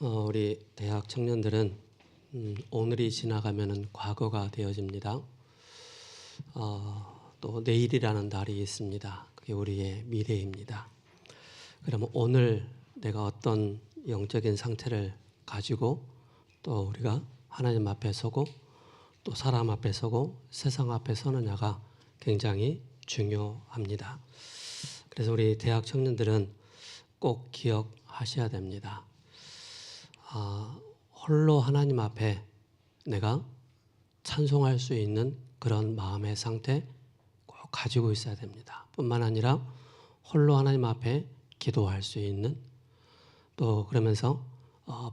우리 대학 청년들은 오늘이 지나가면은 과거가 되어집니다. 또 내일이라는 날이 있습니다. 그게 우리의 미래입니다. 그러면 오늘 내가 어떤 영적인 상태를 가지고 또 우리가 하나님 앞에 서고 또 사람 앞에 서고 세상 앞에 서느냐가 굉장히 중요합니다. 그래서 우리 대학 청년들은 꼭 기억하셔야 됩니다. 홀로 하나님 앞에 내가 찬송할 수 있는 그런 마음의 상태 꼭 가지고 있어야 됩니다. 뿐만 아니라 홀로 하나님 앞에 기도할 수 있는, 또 그러면서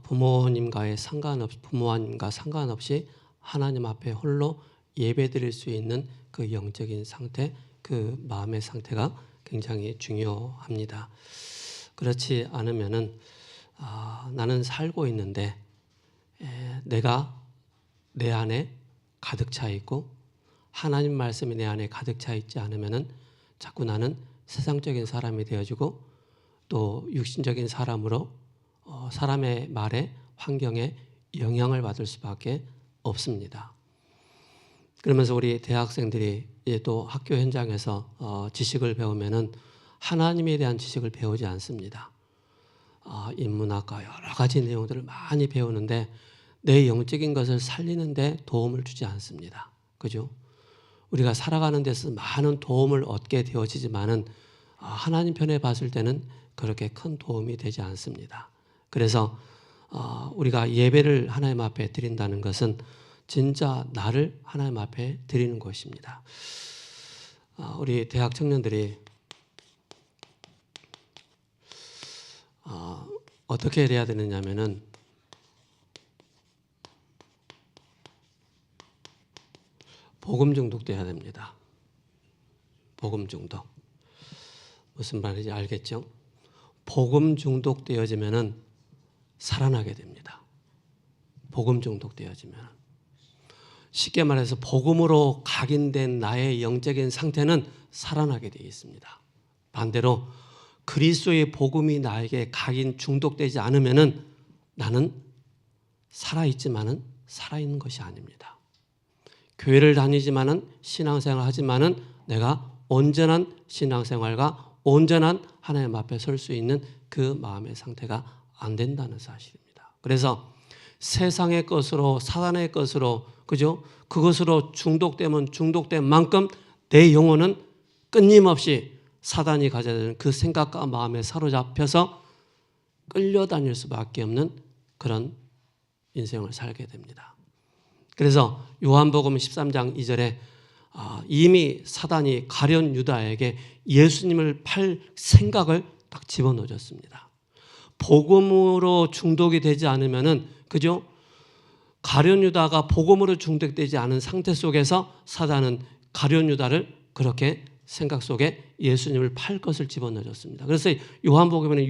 부모님과 상관없이 하나님 앞에 홀로 예배드릴 수 있는 그 영적인 상태, 그 마음의 상태가 굉장히 중요합니다. 그렇지 않으면은 나는 살고 있는데 내가 내 안에 가득 차 있고 하나님 말씀이 내 안에 가득 차 있지 않으면은 자꾸 나는 세상적인 사람이 되어지고 또 육신적인 사람으로 사람의 말에 환경에 영향을 받을 수밖에 없습니다. 그러면서 우리 대학생들이 또 학교 현장에서 지식을 배우면은 하나님에 대한 지식을 배우지 않습니다. 인문학과 여러 가지 내용들을 많이 배우는데 내 영적인 것을 살리는데 도움을 주지 않습니다. 그죠? 우리가 살아가는 데서 많은 도움을 얻게 되어지지만은 하나님 편에 봤을 때는 그렇게 큰 도움이 되지 않습니다. 그래서 우리가 예배를 하나님 앞에 드린다는 것은 진짜 나를 하나님 앞에 드리는 것입니다. 우리 대학 청년들이 어떻게 해야 되느냐면은 복음 중독돼야 됩니다. 복음 중독. 무슨 말인지 알겠죠? 복음 중독되어지면은 살아나게 됩니다. 복음 중독되어지면. 쉽게 말해서 복음으로 각인된 나의 영적인 상태는 살아나게 되어 있습니다. 반대로 그리스도의 복음이 나에게 각인 중독되지 않으면은 나는 살아있지만은 살아있는 것이 아닙니다. 교회를 다니지만은 신앙생활 하지만은 내가 온전한 신앙생활과 온전한 하나님 앞에 설 수 있는 그 마음의 상태가 안 된다는 사실입니다. 그래서 세상의 것으로 사단의 것으로 그죠? 그것으로 중독되면 중독된 만큼 내 영혼은 끊임없이 사단이 가져야 되는 그 생각과 마음에 사로잡혀서 끌려다닐 수밖에 없는 그런 인생을 살게 됩니다. 그래서 요한복음 13장 2절에 이미 사단이 가룟 유다에게 예수님을 팔 생각을 딱 집어넣어줬습니다. 복음으로 중독이 되지 않으면은 그죠? 가룟 유다가 복음으로 중독되지 않은 상태 속에서 사단은 가룟 유다를 그렇게 생각 속에 예수님을 팔 것을 집어넣어줬습니다. 그래서 요한복음에는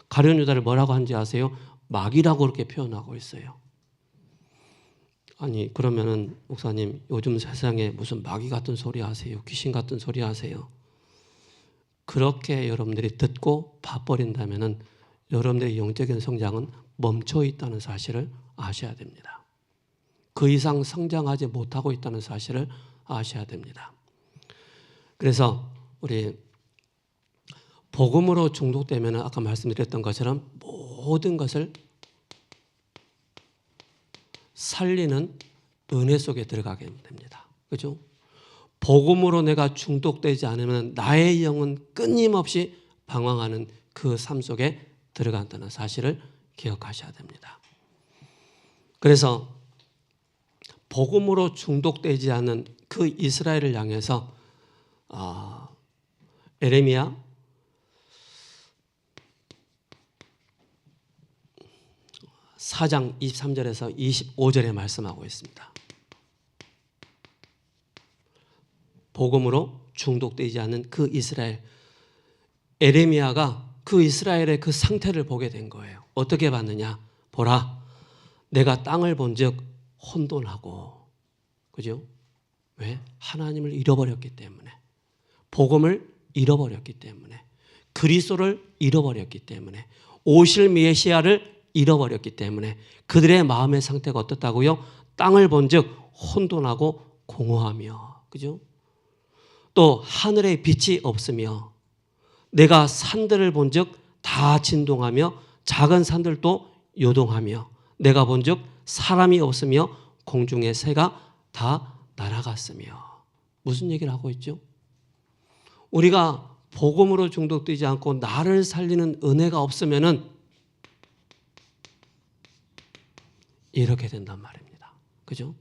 가룟 유다를 뭐라고 하는지 아세요? 마귀라고 그렇게 표현하고 있어요. 아니 그러면은 목사님 요즘 세상에 무슨 마귀 같은 소리 하세요? 귀신 같은 소리 하세요? 그렇게 여러분들이 듣고 봐버린다면은 여러분들의 영적인 성장은 멈춰 있다는 사실을 아셔야 됩니다. 그 이상 성장하지 못하고 있다는 사실을 아셔야 됩니다. 그래서 우리 복음으로 중독되면 아까 말씀드렸던 것처럼 모든 것을 살리는 은혜 속에 들어가게 됩니다. 그죠? 복음으로 내가 중독되지 않으면 나의 영은 끊임없이 방황하는 그 삶 속에 들어간다는 사실을 기억하셔야 됩니다. 그래서 복음으로 중독되지 않은 그 이스라엘을 향해서 에레미야 4장 23절에서 25절에 말씀하고 있습니다. 복음으로 중독되지 않는 그 이스라엘, 에레미야가 그 이스라엘의 그 상태를 보게 된 거예요. 어떻게 봤느냐? 보라, 내가 땅을 본즉 혼돈하고, 그죠? 왜? 하나님을 잃어버렸기 때문에, 복음을 잃어버렸기 때문에, 그리스도를 잃어버렸기 때문에, 오실 메시아를 잃어버렸기 때문에 그들의 마음의 상태가 어떻다고요? 땅을 본즉 혼돈하고 공허하며, 그죠? 또 하늘에 빛이 없으며 내가 산들을 본즉 다 진동하며 작은 산들도 요동하며 내가 본즉 사람이 없으며 공중의 새가 다 날아갔으며. 무슨 얘기를 하고 있죠? 우리가 복음으로 중독되지 않고 나를 살리는 은혜가 없으면은 이렇게 된단 말입니다. 그죠?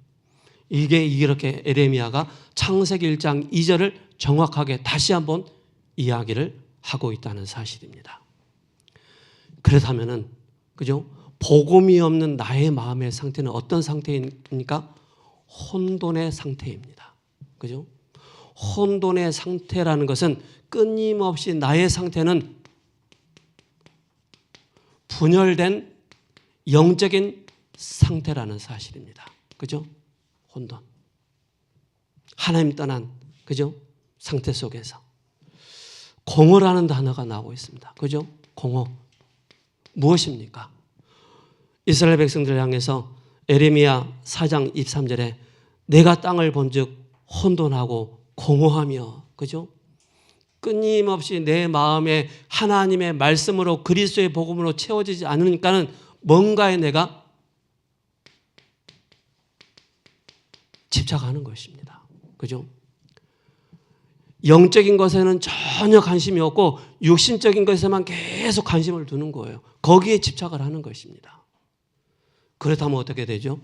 이게 이렇게 에레미야가 창세기 1장 2절을 정확하게 다시 한번 이야기를 하고 있다는 사실입니다. 그렇다면은, 그죠? 복음이 없는 나의 마음의 상태는 어떤 상태입니까? 혼돈의 상태입니다. 그죠? 혼돈의 상태라는 것은 끊임없이 나의 상태는 분열된 영적인 상태라는 사실입니다. 그죠? 혼돈. 하나님 떠난, 그죠? 상태 속에서. 공허라는 단어가 나오고 있습니다. 그죠? 공허. 무엇입니까? 이스라엘 백성들을 향해서 에레미야 4장 23절에 내가 땅을 본즉 혼돈하고 공허하며, 그죠? 끊임없이 내 마음에 하나님의 말씀으로 그리스도의 복음으로 채워지지 않으니까는 뭔가에 내가 집착하는 것입니다. 그죠? 영적인 것에는 전혀 관심이 없고 육신적인 것에만 계속 관심을 두는 거예요. 거기에 집착을 하는 것입니다. 그렇다면 어떻게 되죠?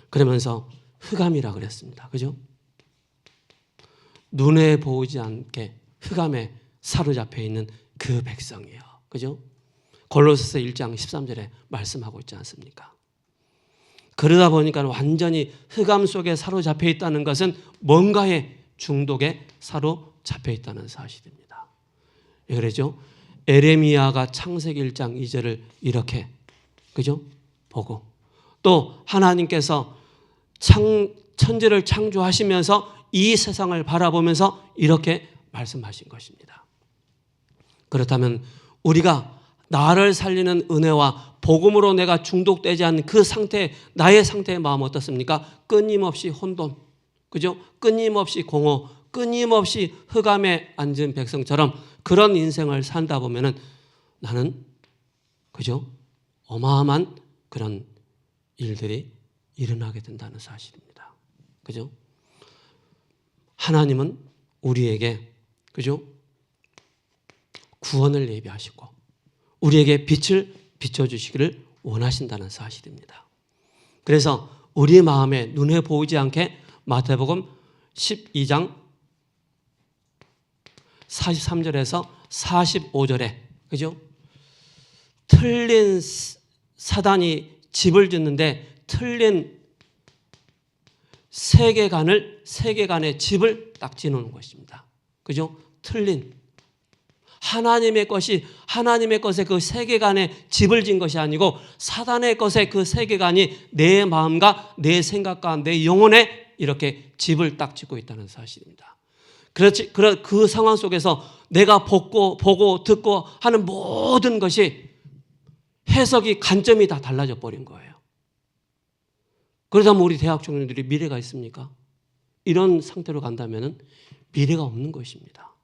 그러면서 흑암이라 그랬습니다. 그죠? 눈에 보이지 않게 흑암에 사로잡혀 있는 그 백성이에요. 그죠? 골로새서 1장 13절에 말씀하고 있지 않습니까? 그러다 보니까 완전히 흑암 속에 사로잡혀 있다는 것은 뭔가의 중독에 사로잡혀 있다는 사실입니다. 왜 그러죠? 에레미야가 창세기 1장 2절을 이렇게, 그죠? 보고 또 하나님께서 천지를 창조하시면서 이 세상을 바라보면서 이렇게 말씀하신 것입니다. 그렇다면 우리가 나를 살리는 은혜와 복음으로 내가 중독되지 않는 그 상태, 나의 상태의 마음 어떻습니까? 끊임없이 혼돈, 그죠? 끊임없이 공허, 끊임없이 흑암에 앉은 백성처럼 그런 인생을 산다 보면은 나는, 그죠? 어마어마한 그런 일들이 일어나게 된다는 사실입니다. 그죠? 하나님은 우리에게, 그죠? 구원을 예비하시고 우리에게 빛을 비춰주시기를 원하신다는 사실입니다. 그래서 우리 마음에 눈에 보이지 않게 마태복음 12장 43절에서 45절에, 그죠? 틀린 사단이 집을 짓는데 틀린 세계관의 집을 딱 지놓는 것입니다. 그죠? 틀린 하나님의 것에 그 세계관에 집을 진 것이 아니고 사단의 것에 그 세계관이 내 마음과 내 생각과 내 영혼에 이렇게 집을 딱 짓고 있다는 사실입니다. 그렇지, 그 상황 속에서 내가 보고 듣고 하는 모든 것이 해석이 관점이 다 달라져 버린 거예요. 그러다면 우리 대학 청년들이 미래가 있습니까? 이런 상태로 간다면 미래가 없는 것입니다.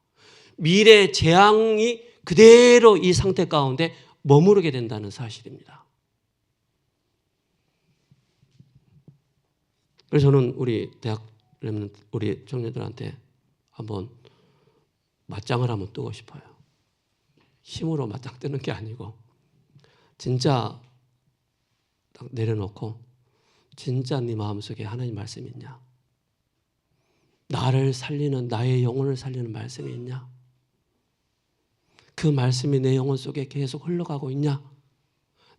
미래의 재앙이 그대로 이 상태 가운데 머무르게 된다는 사실입니다. 그래서 저는 우리 대학 우리 청년들한테 한번 맞짱을 한번 뜨고 싶어요. 힘으로 맞짱 뜨는 게 아니고 진짜 딱 내려놓고 진짜 네 마음속에 하나님 말씀이 있냐? 나를 살리는, 나의 영혼을 살리는 말씀이 있냐? 그 말씀이 내 영혼 속에 계속 흘러가고 있냐?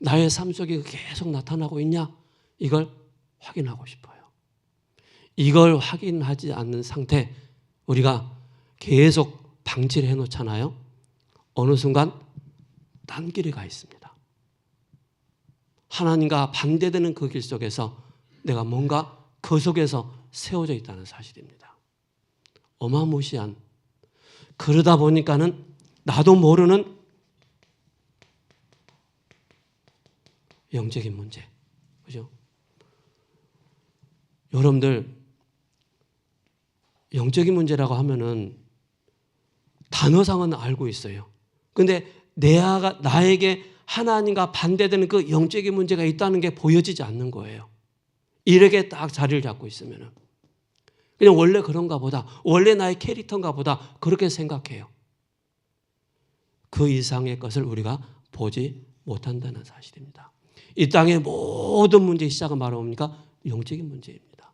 나의 삶 속에 계속 나타나고 있냐? 이걸 확인하고 싶어요. 이걸 확인하지 않는 상태, 우리가 계속 방치를 해놓잖아요. 어느 순간 딴 길에 가 있습니다. 하나님과 반대되는 그 길 속에서 내가 뭔가 그 속에서 세워져 있다는 사실입니다. 어마무시한, 그러다 보니까는 나도 모르는 영적인 문제. 그죠? 여러분들, 영적인 문제라고 하면은 단어상은 알고 있어요. 근데 나에게 하나님과 반대되는 그 영적인 문제가 있다는 게 보여지지 않는 거예요. 이렇게 딱 자리를 잡고 있으면은. 그냥 원래 그런가 보다. 원래 나의 캐릭터인가 보다. 그렇게 생각해요. 그 이상의 것을 우리가 보지 못한다는 사실입니다. 이 땅의 모든 문제의 시작은 바로 뭡니까? 영적인 문제입니다.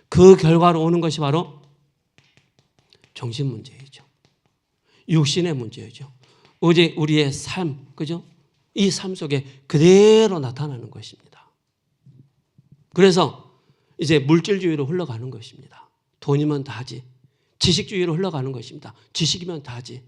그 결과로 오는 것이 바로 정신 문제이죠. 육신의 문제이죠. 오직 우리의 삶, 그죠? 이 삶 속에 그대로 나타나는 것입니다. 그래서 이제 물질주의로 흘러가는 것입니다. 돈이면 다지. 지식주의로 흘러가는 것입니다. 지식이면 다지.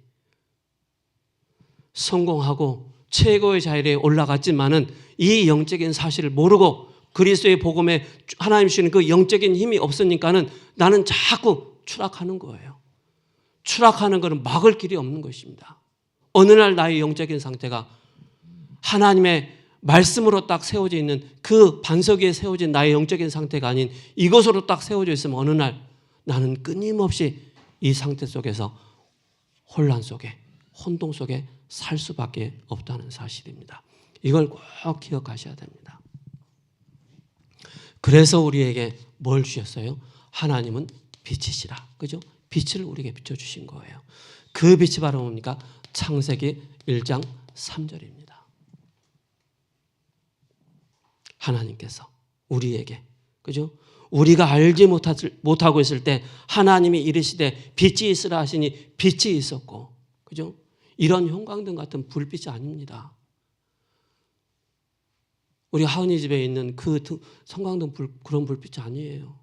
성공하고 최고의 자리에 올라갔지만은 이 영적인 사실을 모르고 그리스도의 복음에 하나님 주시는 그 영적인 힘이 없으니까는 나는 자꾸 추락하는 거예요. 추락하는 것은 막을 길이 없는 것입니다. 어느 날 나의 영적인 상태가 하나님의 말씀으로 딱 세워져 있는 그 반석 위에 세워진 나의 영적인 상태가 아닌 이것으로 딱 세워져 있으면 어느 날 나는 끊임없이 이 상태 속에서 혼란 속에 혼동 속에 살 수밖에 없다는 사실입니다. 이걸 꼭 기억하셔야 됩니다. 그래서 우리에게 뭘 주셨어요? 하나님은 빛이시라. 그죠? 빛을 우리에게 비춰주신 거예요. 그 빛이 바로 뭡니까? 창세기 1장 3절입니다. 하나님께서 우리에게, 그죠? 우리가 알지 못하고 있을 때 하나님이 이르시되 빛이 있으라 하시니 빛이 있었고, 그죠? 이런 형광등 같은 불빛이 아닙니다. 우리 하은이 집에 있는 그 형광등 그런 불빛이 아니에요.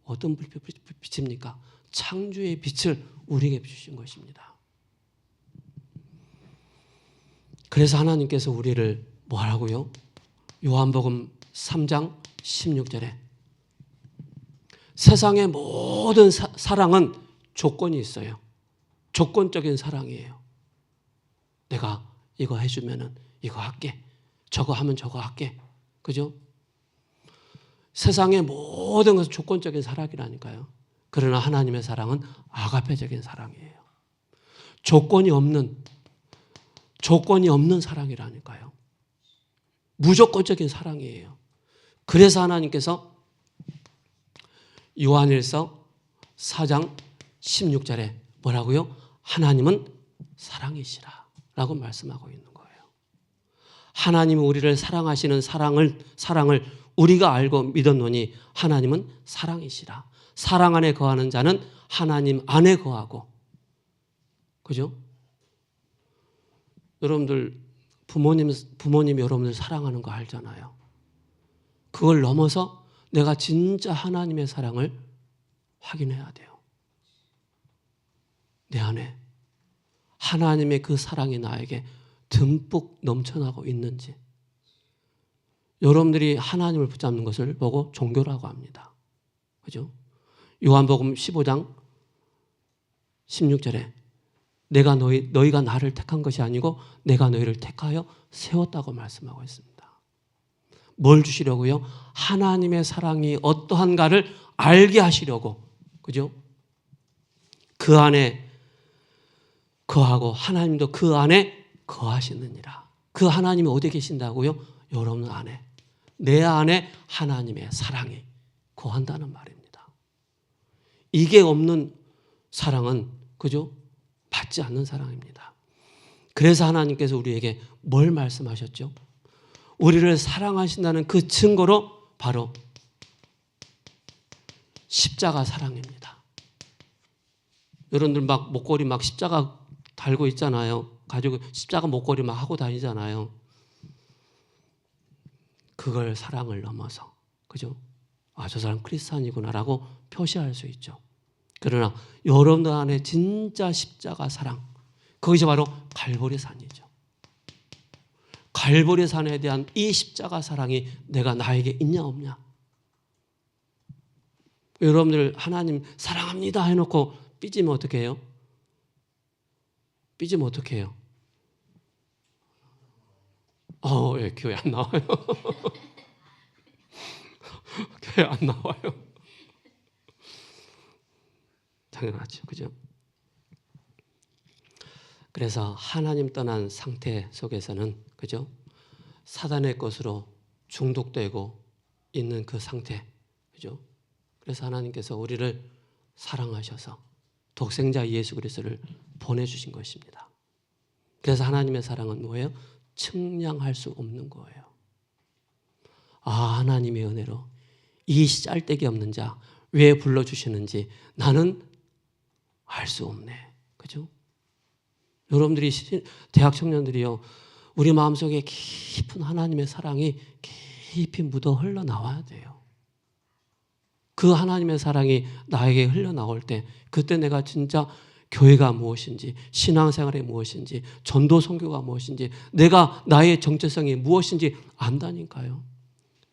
어떤 불빛입니까? 창조의 빛을 우리에게 주신 것입니다. 그래서 하나님께서 우리를 뭐라고요? 요한복음 3장 16절에 세상의 모든 사랑은 조건이 있어요. 조건적인 사랑이에요. 내가 이거 해주면은 이거 할게. 저거 하면 저거 할게. 그죠? 세상의 모든 것은 조건적인 사랑이라니까요. 그러나 하나님의 사랑은 아가페적인 사랑이에요. 조건이 없는 사랑이라니까요. 무조건적인 사랑이에요. 그래서 하나님께서 요한일서 4장 16절에 뭐라고요? 하나님은 사랑이시라 라고 말씀하고 있는 거예요. 하나님이 우리를 사랑하시는 사랑을 우리가 알고 믿었노니 하나님은 사랑이시라. 사랑 안에 거하는 자는 하나님 안에 거하고, 그죠? 여러분들 부모님 여러분들 사랑하는 거 알잖아요. 그걸 넘어서 내가 진짜 하나님의 사랑을 확인해야 돼요. 내 안에 하나님의 그 사랑이 나에게 듬뿍 넘쳐나고 있는지. 여러분들이 하나님을 붙잡는 것을 보고 종교라고 합니다. 그죠? 요한복음 15장 16절에 내가 너희가 나를 택한 것이 아니고 내가 너희를 택하여 세웠다고 말씀하고 있습니다. 뭘 주시려고요? 하나님의 사랑이 어떠한가를 알게 하시려고. 그죠? 그 안에 거하고 하나님도 그 안에 거하시느니라. 그 하나님이 어디에 계신다고요? 여러분 안에. 내 안에 하나님의 사랑이 거한다는 말입니다. 이게 없는 사랑은, 그죠? 받지 않는 사랑입니다. 그래서 하나님께서 우리에게 뭘 말씀하셨죠? 우리를 사랑하신다는 그 증거로 바로 십자가 사랑입니다. 여러분들 막 목걸이 막 십자가 달고 있잖아요. 가지고 십자가 목걸이 막 하고 다니잖아요. 그걸 사랑을 넘어서, 그죠? 아, 저 사람 크리스찬이구나라고 표시할 수 있죠. 그러나 여러분들 안에 진짜 십자가 사랑, 그것이 바로 갈보리산이죠. 갈보리산에 대한 이 십자가 사랑이 내가 나에게 있냐 없냐. 여러분들 하나님 사랑합니다 해놓고 삐지면 어떻게 해요? 삐지면 어떻게 해요? 예, 교회 안 나와요. 교회 안 나와요. 당연하죠. 그죠? 그래서 하나님 떠난 상태 속에서는, 그죠? 사단의 것으로 중독되고 있는 그 상태. 그죠? 그래서 하나님께서 우리를 사랑하셔서 독생자 예수 그리스도를 보내주신 것입니다. 그래서 하나님의 사랑은 뭐예요? 측량할 수 없는 거예요. 하나님의 은혜로 이 짤데기 없는 자 왜 불러주시는지 나는 알 수 없네. 그죠? 여러분들이 대학 청년들이요, 우리 마음속에 깊은 하나님의 사랑이 깊이 묻어 흘러나와야 돼요. 그 하나님의 사랑이 나에게 흘러나올 때 그때 내가 진짜 교회가 무엇인지, 신앙생활이 무엇인지, 전도 선교가 무엇인지, 내가 나의 정체성이 무엇인지 안다니까요.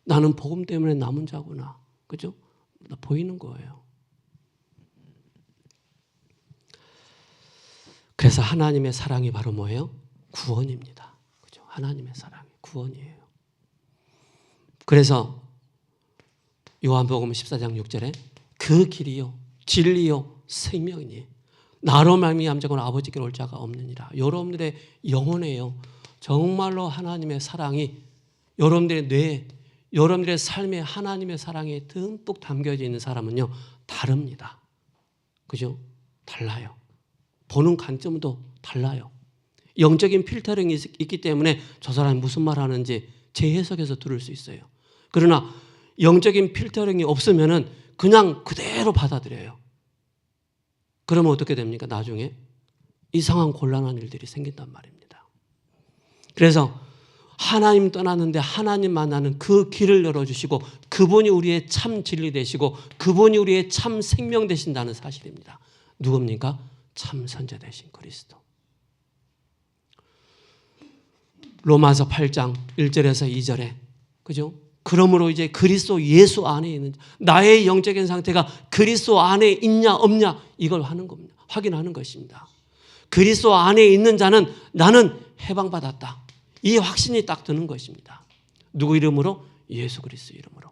나는 복음 때문에 남은 자구나. 그죠? 보이는 거예요. 그래서 하나님의 사랑이 바로 뭐예요? 구원입니다. 그죠? 하나님의 사랑이 구원이에요. 그래서 요한복음 14장 6절에 그 길이요 진리요 생명이니 나로 말미암자고는 아버지께로 올 자가 없느니라. 여러분들의 영혼에요, 정말로 하나님의 사랑이 여러분들의 뇌에, 여러분들의 삶에 하나님의 사랑이 듬뿍 담겨져 있는 사람은요 다릅니다. 그죠? 달라요. 보는 관점도 달라요. 영적인 필터링이 있기 때문에 저 사람이 무슨 말 하는지 재해석해서 들을 수 있어요. 그러나 영적인 필터링이 없으면은 그냥 그대로 받아들여요. 그러면 어떻게 됩니까? 나중에 이상한 곤란한 일들이 생긴단 말입니다. 그래서 하나님 떠났는데 하나님 만나는 그 길을 열어주시고 그분이 우리의 참 진리 되시고 그분이 우리의 참 생명 되신다는 사실입니다. 누굽니까? 참 선자 되신 그리스도. 로마서 8장 1절에서 2절에, 그죠? 그러므로 이제 그리스도 예수 안에 있는, 나의 영적인 상태가 그리스도 안에 있냐 없냐 이걸 하는 겁니다. 확인하는 것입니다. 그리스도 안에 있는 자는 나는 해방받았다, 이 확신이 딱 드는 것입니다. 누구 이름으로? 예수 그리스도 이름으로.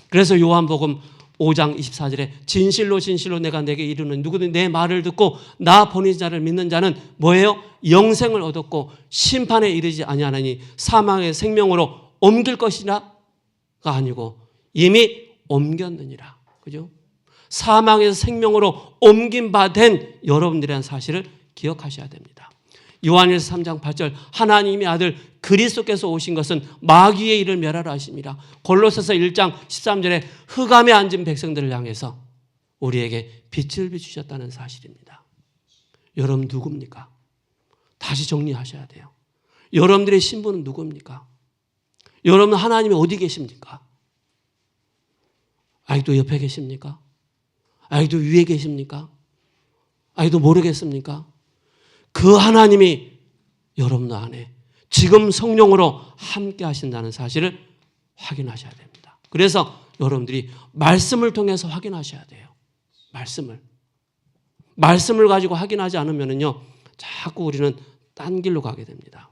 그래서 요한복음 5장 24절에 진실로 진실로 내가 내게 이르는 누구든 내 말을 듣고 나 보낸 자를 믿는 자는 뭐예요? 영생을 얻었고 심판에 이르지 아니하나니 사망의 생명으로 옮길 것이라가 아니고 이미 옮겼느니라. 그죠? 사망에서 생명으로 옮긴 바 된 여러분들이라는 사실을 기억하셔야 됩니다. 요한일서 3장 8절 하나님의 아들 그리스도께서 오신 것은 마귀의 일을 멸하라 하심이라. 골로새서 1장 13절에 흑암에 앉은 백성들을 향해서 우리에게 빛을 비추셨다는 사실입니다. 여러분 누굽니까? 다시 정리하셔야 돼요. 여러분들의 신분은 누굽니까? 여러분 하나님이 어디 계십니까? 아직도 옆에 계십니까? 아직도 위에 계십니까? 아직도 모르겠습니까? 그 하나님이 여러분 안에 지금 성령으로 함께 하신다는 사실을 확인하셔야 됩니다. 그래서 여러분들이 말씀을 통해서 확인하셔야 돼요. 말씀을 가지고 확인하지 않으면요 자꾸 우리는 딴 길로 가게 됩니다.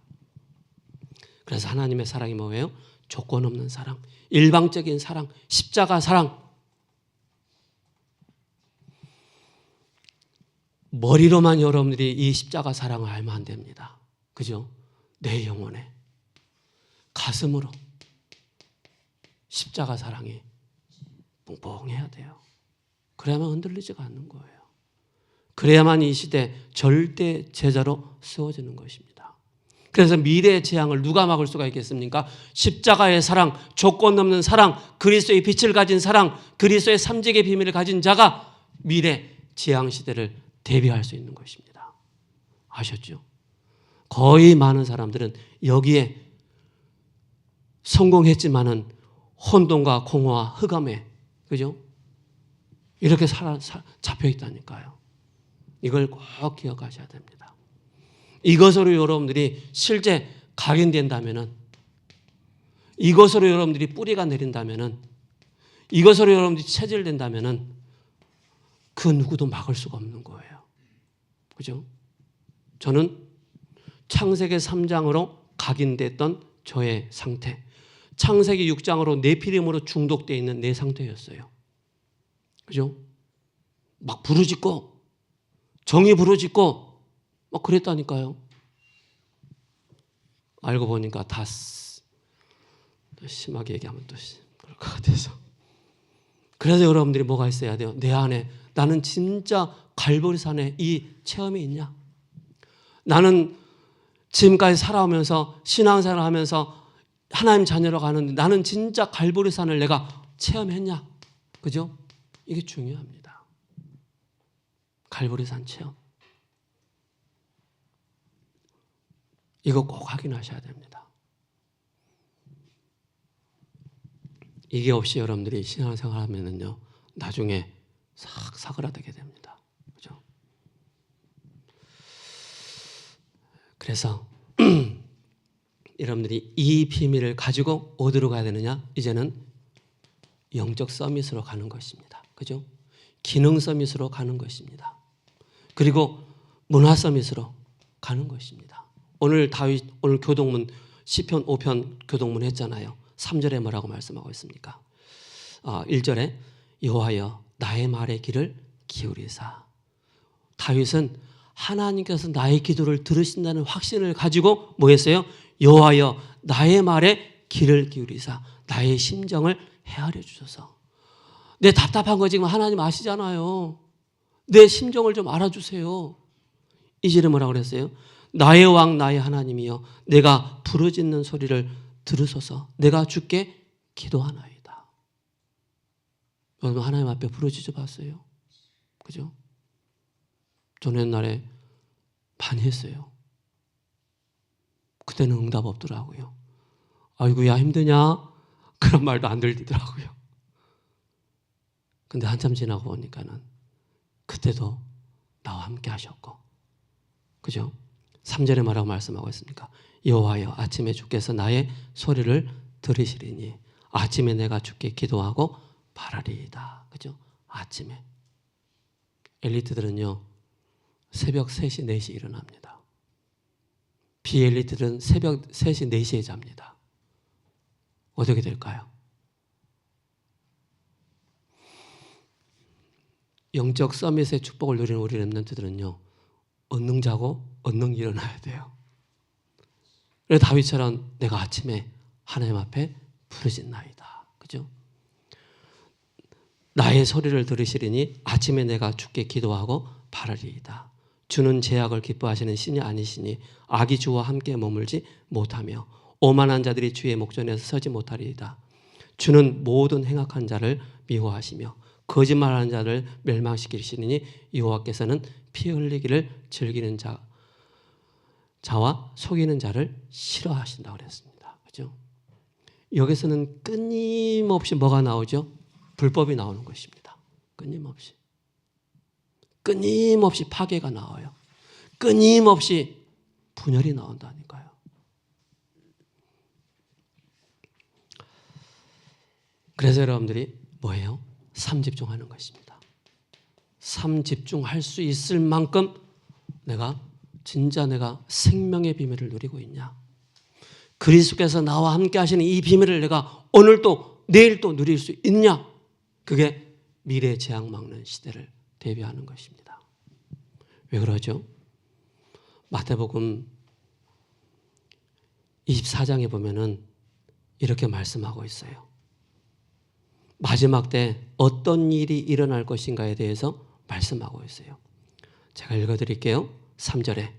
그래서 하나님의 사랑이 뭐예요? 조건 없는 사랑, 일방적인 사랑, 십자가 사랑. 머리로만 여러분들이 이 십자가 사랑을 알면 안 됩니다. 그죠? 내 영혼에 가슴으로 십자가 사랑이 뽕뽕해야 돼요. 그래야만 흔들리지가 않는 거예요. 그래야만 이 시대 절대 제자로 세워지는 것입니다. 그래서 미래의 재앙을 누가 막을 수가 있겠습니까? 십자가의 사랑, 조건 없는 사랑, 그리스도의 빛을 가진 사랑, 그리스도의 삼직의 비밀을 가진 자가 미래 재앙 시대를 대비할 수 있는 것입니다. 아셨죠? 거의 많은 사람들은 여기에 성공했지만은 혼돈과 공허와 흑암에, 그죠? 이렇게 잡혀 있다니까요. 이걸 꼭 기억하셔야 됩니다. 이것으로 여러분들이 실제 각인된다면은, 이것으로 여러분들이 뿌리가 내린다면은, 이것으로 여러분들이 체질된다면은 그 누구도 막을 수가 없는 거예요. 그죠? 저는 창세기 3장으로 각인됐던 저의 상태. 창세기 6장으로 네피림으로 중독되어 있는 내 상태였어요. 그죠? 막 부르짖고 정이 부르짖고 막 그랬다니까요. 알고 보니까 다 심하게 얘기하면 또 그럴 것 같아서. 그래서 여러분들이 뭐가 있어야 돼요? 내 안에 나는 진짜 갈보리산에 이 체험이 있냐? 나는 지금까지 살아오면서 신앙생활을 하면서 하나님 자녀로 가는데 나는 진짜 갈보리산을 내가 체험했냐? 그죠? 이게 중요합니다. 갈보리산 체험. 이거 꼭 확인하셔야 됩니다. 이게 없이 여러분들이 신앙생활 하면은요, 나중에 싹 사그라들게 됩니다. 그죠? 그래서 여러분들이 이 비밀을 가지고 어디로 가야 되느냐? 이제는 영적 서밋으로 가는 것입니다. 그죠? 기능 서밋으로 가는 것입니다. 그리고 문화 서밋으로 가는 것입니다. 오늘 교동문 시편 5편 교동문 했잖아요. 3절에 뭐라고 말씀하고 있습니까? 1절에 여호와여 나의 말의 귀를 기울이사. 다윗은 하나님께서 나의 기도를 들으신다는 확신을 가지고 뭐 했어요? 여호와여 나의 말에 귀를 기울이사 나의 심정을 헤아려 주소서. 내 답답한 거 지금 하나님 아시잖아요. 내 심정을 좀 알아주세요. 이 절에 뭐라고 그랬어요? 나의 왕 나의 하나님이여 내가 부르짖는 소리를 들으소서. 내가 주께 기도하나이다. 여러분 하나님 앞에 부르짖어 봤어요? 그죠? 저는 옛날에 많이 했어요. 그때는 응답 없더라고요. 아이고야 힘드냐? 그런 말도 안 들리더라고요. 근데 한참 지나고 보니까는 그때도 나와 함께 하셨고, 그죠? 3절에 뭐라고 말씀하고 있습니까? 여호와여 아침에 주께서 나의 소리를 들으시리니 아침에 내가 주께 기도하고 바라리이다. 그죠? 아침에. 엘리트들은요 새벽 3시, 4시 일어납니다. 비엘리트들은 새벽 3시, 4시에 잡니다. 어떻게 될까요? 영적 서밋의 축복을 누리는 우리 렘넌트들은요 언능 자고 언능 일어나야 돼요. 그래서 다윗처럼 내가 아침에 하나님 앞에 부르짖나이다. 그죠? 나의 소리를 들으시리니 아침에 내가 주께 기도하고 바라리이다. 주는 제약을 기뻐하시는 신이 아니시니 악이 주와 함께 머물지 못하며 오만한 자들이 주의 목전에서 서지 못하리이다. 주는 모든 행악한 자를 미워하시며 거짓말하는 자를 멸망시키시니 여호와께서는 피 흘리기를 즐기는 자와 속이는 자를 싫어하신다고 그랬습니다. 그죠? 여기서는 끊임없이 뭐가 나오죠? 불법이 나오는 것입니다. 끊임없이. 끊임없이 파괴가 나와요. 끊임없이 분열이 나온다니까요. 그래서 여러분들이 뭐예요? 삶 집중하는 것입니다. 삶 집중할 수 있을 만큼 내가 생명의 비밀을 누리고 있냐? 그리스도께서 나와 함께 하시는 이 비밀을 내가 오늘 또 내일 또 누릴 수 있냐? 그게 미래 재앙 막는 시대를 대비하는 것입니다. 왜 그러죠? 마태복음 24장에 보면은 이렇게 말씀하고 있어요. 마지막 때 어떤 일이 일어날 것인가에 대해서 말씀하고 있어요. 제가 읽어드릴게요. 3절에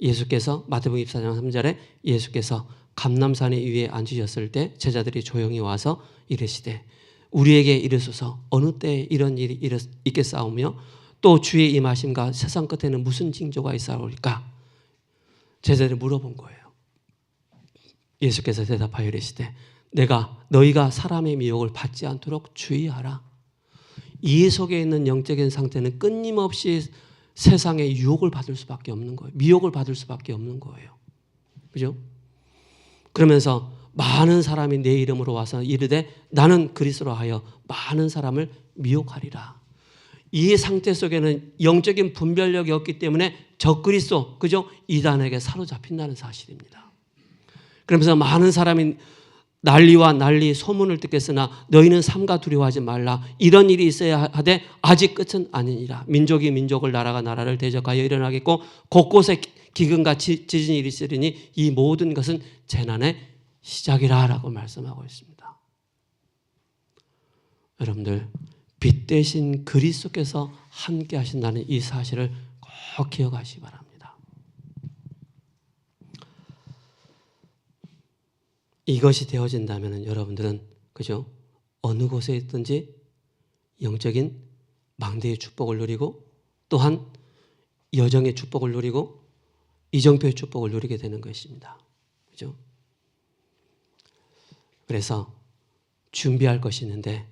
예수께서 마태복음 24장 3절에 예수께서 감람산 위에 앉으셨을 때 제자들이 조용히 와서 이르시되 우리에게 이르소서 어느 때에 이런 일이 있겠사오며 또 주의 임하심과 세상 끝에는 무슨 징조가 있사오리까? 제자들이 물어본 거예요. 예수께서 대답하여 이르시되 너희가 사람의 미혹을 받지 않도록 주의하라. 이 속에 있는 영적인 상태는 끊임없이 세상의 유혹을 받을 수밖에 없는 거예요. 미혹을 받을 수밖에 없는 거예요. 그죠? 그러면서 많은 사람이 내 이름으로 와서 이르되 나는 그리스도로 하여 많은 사람을 미혹하리라. 이 상태 속에는 영적인 분별력이 없기 때문에 적그리스도, 그죠? 이단에게 사로잡힌다는 사실입니다. 그러면서 많은 사람이 난리와 난리 소문을 듣겠으나 너희는 삼가 두려워하지 말라. 이런 일이 있어야 하되 아직 끝은 아니니라. 민족이 민족을 나라가 나라를 대적하여 일어나겠고 곳곳에 기근과 지진이 있으리니 이 모든 것은 재난의 시작이라 라고 말씀하고 있습니다. 여러분들 빛 대신 그리스도께서 함께 하신다는 이 사실을 꼭 기억하시기 바랍니다. 이것이 되어진다면 여러분들은 그죠? 어느 곳에 있든지 영적인 망대의 축복을 누리고 또한 여정의 축복을 누리고 이정표의 축복을 누리게 되는 것입니다. 그죠? 그래서 준비할 것이 있는데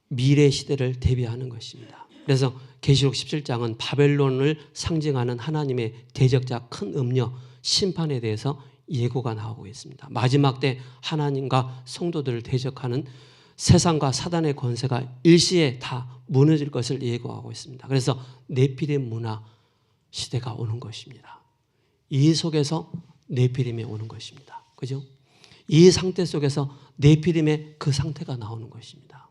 미래 시대를 대비하는 것입니다. 그래서 계시록 17장은 바벨론을 상징하는 하나님의 대적자 큰 음녀 심판에 대해서 예고가 나오고 있습니다. 마지막 때 하나님과 성도들을 대적하는 세상과 사단의 권세가 일시에 다 무너질 것을 예고하고 있습니다. 그래서 네피림 문화 시대가 오는 것입니다. 이 속에서 네피림이 오는 것입니다. 그죠? 이 상태 속에서 네피림의 그 상태가 나오는 것입니다.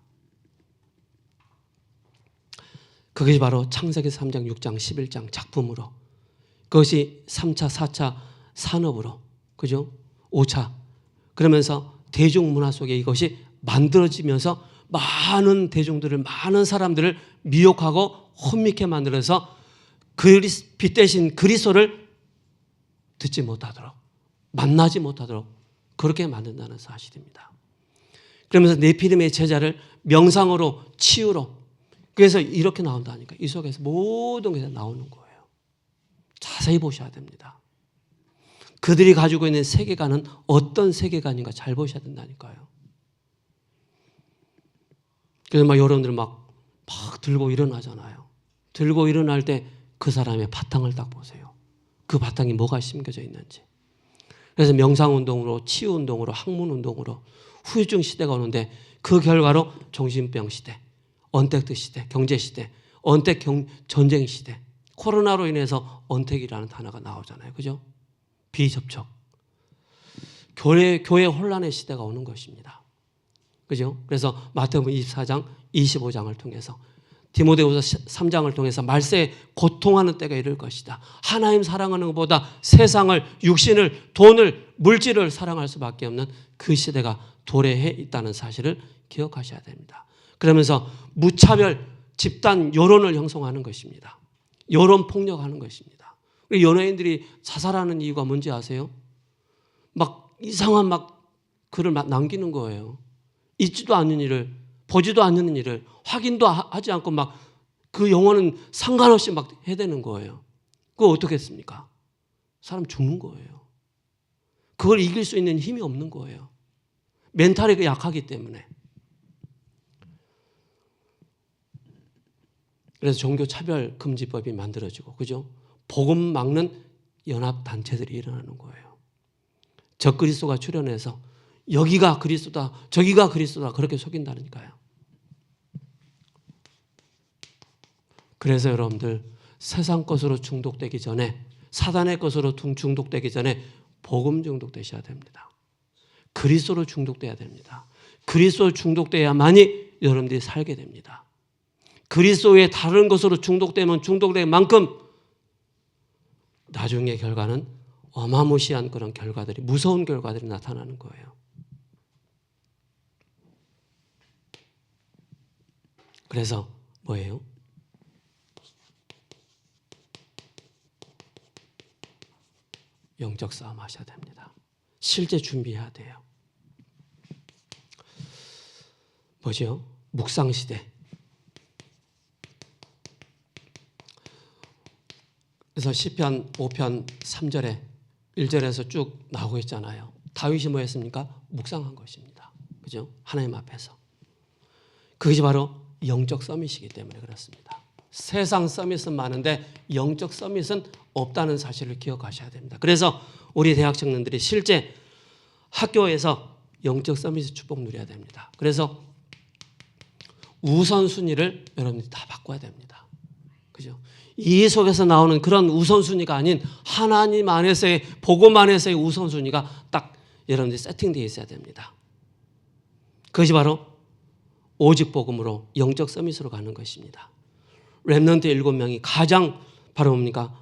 그것이 바로 창세기 3장, 6장, 11장 작품으로 그것이 3차, 4차 산업으로 그죠? 5차 그러면서 대중문화 속에 이것이 만들어지면서 많은 대중들을 많은 사람들을 미혹하고 혼미케 만들어서 빛 대신 그리스도를 듣지 못하도록 만나지 못하도록 그렇게 만든다는 사실입니다. 그러면서 네피림의 제자를 명상으로 치유로 그래서 이렇게 나온다니까. 이 속에서 모든 게 나오는 거예요. 자세히 보셔야 됩니다. 그들이 가지고 있는 세계관은 어떤 세계관인가 잘 보셔야 된다니까요. 그래서 막 여러분들 막 들고 일어나잖아요. 들고 일어날 때 그 사람의 바탕을 딱 보세요. 그 바탕이 뭐가 심겨져 있는지. 그래서 명상운동으로 치유운동으로 학문운동으로 후유증 시대가 오는데 그 결과로 정신병 시대, 언택트 시대, 경제시대, 언택 전쟁 시대, 코로나로 인해서 언택이라는 단어가 나오잖아요. 그죠? 비접촉. 교회 혼란의 시대가 오는 것입니다. 그죠? 그래서 마태복음 24장, 25장을 통해서 디모데후서 3장을 통해서 말세에 고통하는 때가 이를 것이다. 하나님 사랑하는 것보다 세상을, 육신을, 돈을, 물질을 사랑할 수밖에 없는 그 시대가 도래해 있다는 사실을 기억하셔야 됩니다. 그러면서 무차별 집단 여론을 형성하는 것입니다. 여론 폭력하는 것입니다. 연예인들이 자살하는 이유가 뭔지 아세요? 막 이상한 글을 남기는 거예요. 있지도 않는 일을, 보지도 않는 일을 확인도 하지 않고 그 영혼은 상관없이 해대는 거예요. 그거 어떻게 했습니까? 사람 죽는 거예요. 그걸 이길 수 있는 힘이 없는 거예요. 멘탈이 약하기 때문에. 그래서 종교차별금지법이 만들어지고, 그죠? 복음 막는 연합단체들이 일어나는 거예요. 적그리스도가 출현해서 여기가 그리스도다, 저기가 그리스도다 그렇게 속인다니까요. 그래서 여러분들 세상 것으로 중독되기 전에 사단의 것으로 중독되기 전에 복음 중독되셔야 됩니다. 그리스도로 중독돼야 됩니다. 그리스도로 중독돼야만이 여러분들이 살게 됩니다. 그리스도의 다른 것으로 중독되면 중독될 만큼 나중에 결과는 어마무시한 그런 결과들이 무서운 결과들이 나타나는 거예요. 그래서 뭐예요? 영적 싸움 하셔야 됩니다. 실제 준비해야 돼요. 뭐죠? 묵상시대. 그래서 시편 5편 3절에 1절에서 쭉 나오고 있잖아요. 다윗이 뭐 했습니까? 묵상한 것입니다. 그죠? 하나님 앞에서. 그것이 바로 영적 서밋이기 때문에 그렇습니다. 세상 서밋은 많은데 영적 서밋은 없다는 사실을 기억하셔야 됩니다. 그래서 우리 대학 청년들이 실제 학교에서 영적 서밋의 축복 누려야 됩니다. 그래서 우선순위를 여러분들이 다 바꿔야 됩니다. 그죠? 이 속에서 나오는 그런 우선순위가 아닌 하나님 안에서의 복음 안에서의 우선순위가 딱 여러분들이 세팅되어 있어야 됩니다. 그것이 바로 오직 복음으로 영적 서밋으로 가는 것입니다. 렘넌트 7명이 가장 바로 뭡니까?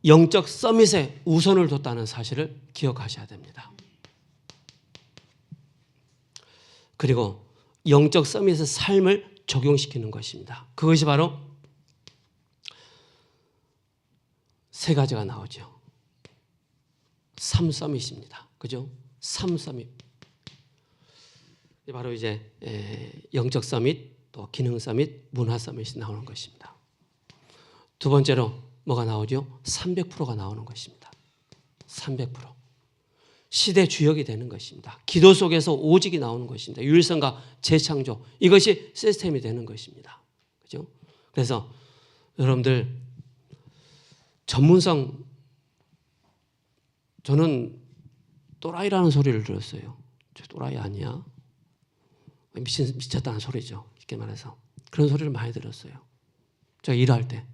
영적 서밋에 우선을 뒀다는 사실을 기억하셔야 됩니다. 그리고 영적 서밋의 삶을 적용시키는 것입니다. 그것이 바로 세 가지가 나오죠. 3서밋입니다. 그죠? 3서밋. 바로 이제 영적 서밋, 또 기능 서밋, 문화 서밋이 나오는 것입니다. 두 번째로 뭐가 나오죠? 300%가 나오는 것입니다. 300%. 시대 주역이 되는 것입니다. 기도 속에서 오직이 나오는 것입니다. 유일성과 재창조. 이것이 시스템이 되는 것입니다. 그죠? 그래서 여러분들 전문성, 저는 또라이라는 소리를 들었어요. 저 또라이 아니야? 미쳤다는 소리죠. 쉽게 말해서. 그런 소리를 많이 들었어요. 제가 일할 때.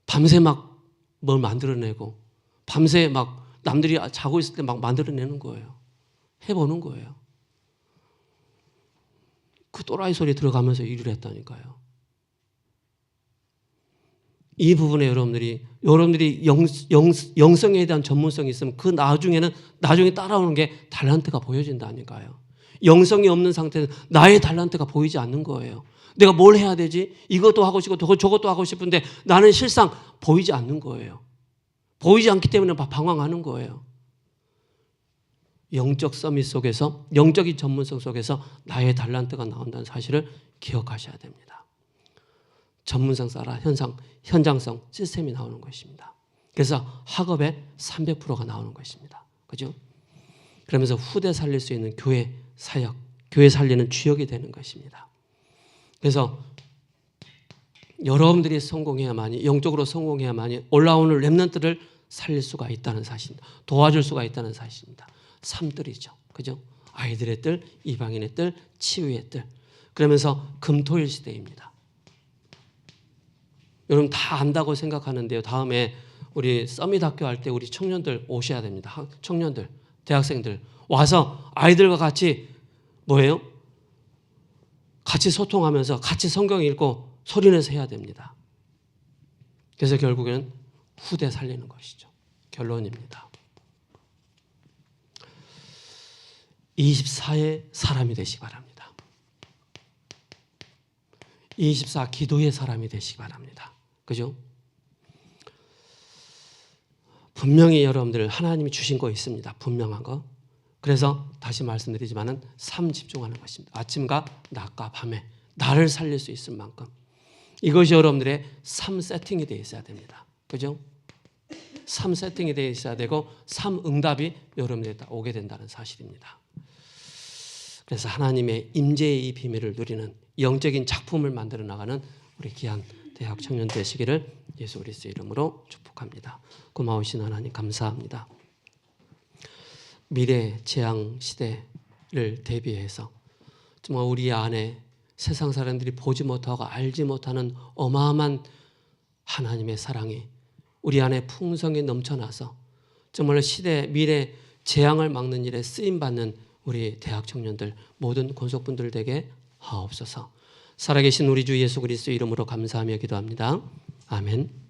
밤새 막 뭘 만들어내고, 밤새 막 남들이 자고 있을 때 막 만들어내는 거예요. 해보는 거예요. 그 또라이 소리 들어가면서 일을 했다니까요. 이 부분에 여러분들이 영성에 대한 전문성이 있으면 그 나중에 따라오는 게 달란트가 보여진다니까요. 영성이 없는 상태는 나의 달란트가 보이지 않는 거예요. 내가 뭘 해야 되지? 이것도 하고 싶고 저것도 하고 싶은데 나는 실상 보이지 않는 거예요. 보이지 않기 때문에 방황하는 거예요. 영적 서밋 속에서, 영적인 전문성 속에서 나의 달란트가 나온다는 사실을 기억하셔야 됩니다. 전문성 따라 현장성 시스템이 나오는 것입니다. 그래서 학업에 300%가 나오는 것입니다. 그죠? 그러면서 후대 살릴 수 있는 교회 사역, 교회 살리는 주역이 되는 것입니다. 그래서 여러분들이 성공해야만이, 영적으로 성공해야만이 올라오는 렘넌트를 살릴 수가 있다는 사실입니다. 도와줄 수가 있다는 사실입니다. 삶들이죠. 그죠? 아이들의 뜰, 이방인의 뜰, 치유의 뜰. 그러면서 금토일 시대입니다. 여러분 다 안다고 생각하는데요. 다음에 우리 서밋 학교 할 때 우리 청년들 오셔야 됩니다. 청년들, 대학생들 와서 아이들과 같이 뭐예요? 같이 소통하면서 같이 성경 읽고 소리내서 해야 됩니다. 그래서 결국에는 후대 살리는 것이죠. 결론입니다. 24의 사람이 되시기 바랍니다. 24 기도의 사람이 되시기 바랍니다. 그죠? 분명히 여러분들 하나님이 주신 거 있습니다. 분명한 거. 그래서 다시 말씀드리지만은 삶 집중하는 것입니다. 아침과 낮과 밤에 나를 살릴 수 있을 만큼 이것이 여러분들의 삶 세팅이 되어 있어야 됩니다. 그죠? 삶 세팅이 되어 있어야 되고 삶 응답이 여러분들에게 오게 된다는 사실입니다. 그래서 하나님의 임재의 이 비밀을 누리는 영적인 작품을 만들어 나가는 우리 귀한 대학 청년 되시기를 예수 그리스도의 이름으로 축복합니다. 고마우신 하나님 감사합니다. 미래 재앙 시대를 대비해서 정말 우리 안에 세상 사람들이 보지 못하고 알지 못하는 어마어마한 하나님의 사랑이 우리 안에 풍성히 넘쳐나서 정말 시대 미래 재앙을 막는 일에 쓰임받는 우리 대학 청년들 모든 권속분들 되게 하옵소서. 살아계신 우리 주 예수 그리스도 이름으로 감사하며 기도합니다. 아멘.